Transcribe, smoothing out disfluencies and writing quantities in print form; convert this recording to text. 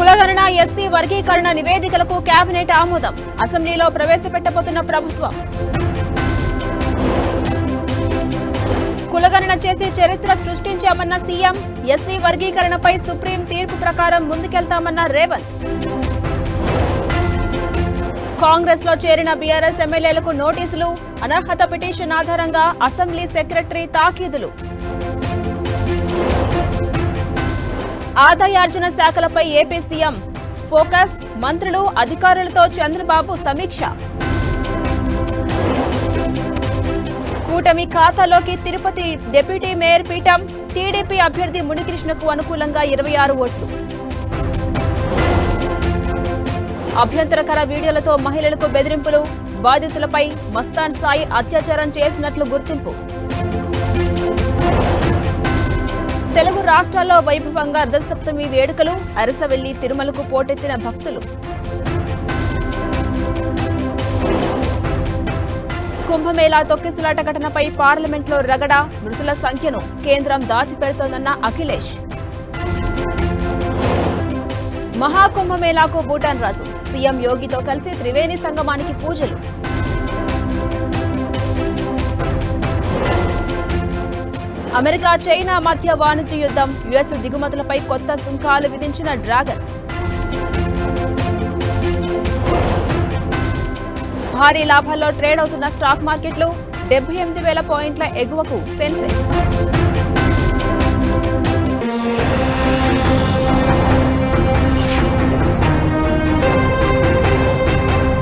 కులగణన ఎస్సీ వర్గీకరణ నివేదికలకు కేబినెట్ ఆమోదం. అసెంబ్లీలో ప్రవేశపెట్టబోతున్న ప్రభుత్వం. కులగణన చేసి చరిత్ర సృష్టించామన్న సీఎం. ఎస్సీ వర్గీకరణపై సుప్రీం తీర్పు ప్రకారం ముందుకెళ్తామన్న రేవంత్. కాంగ్రెస్ లో చేరిన బీఆర్ఎస్ ఎమ్మెల్యేలకు నోటీసులు. అనర్హత పిటిషన్ ఆధారంగా అసెంబ్లీ సెక్రటరీ తాకీదులు. ఆదాయార్జన శాఖలపై ఏపీ సీఎం ఫోకస్. మంత్రులు అధికారులతో చంద్రబాబు సమీక్ష. కూటమి ఖాతాలోకి తిరుపతి డిప్యూటీ మేయర్ పీఠం. టీడీపీ అభ్యర్థి మునికృష్ణకు అనుకూలంగా 26 ఓట్లు. అభ్యంతరకర వీడియోలతో మహిళలకు బెదిరింపులు. బాధితులపై మస్తాన్ సాయి అత్యాచారం చేసినట్లు గుర్తింపు. తెలుగు రాష్ట్రాల్లో వైభవంగా రథసప్తమి వేడుకలు. అరసవెల్లి తిరుమలకు పోటెత్తిన భక్తులు. కుంభమేళా తొక్కిసలాట ఘటనపై పార్లమెంట్లో రగడ. మృతుల సంఖ్యను కేంద్రం దాచిపెడుతోందన్న అఖిలేష్. మహాకుంభమేళాకు భూటాన్ రాజు. సీఎం యోగితో కలిసి త్రివేణి సంగమానికి పూజలు. అమెరికా చైనా మధ్య వాణిజ్య యుద్ధం. యుఎస్ దిగుమతులపై కొత్త సుంకాలు విధించిన డ్రాగన్. భారీ లాభాల్లో ట్రేడ్ అవుతున్న స్టాక్ మార్కెట్లు. 78,000 పాయింట్ల ఎగువకు సెన్సెక్స్.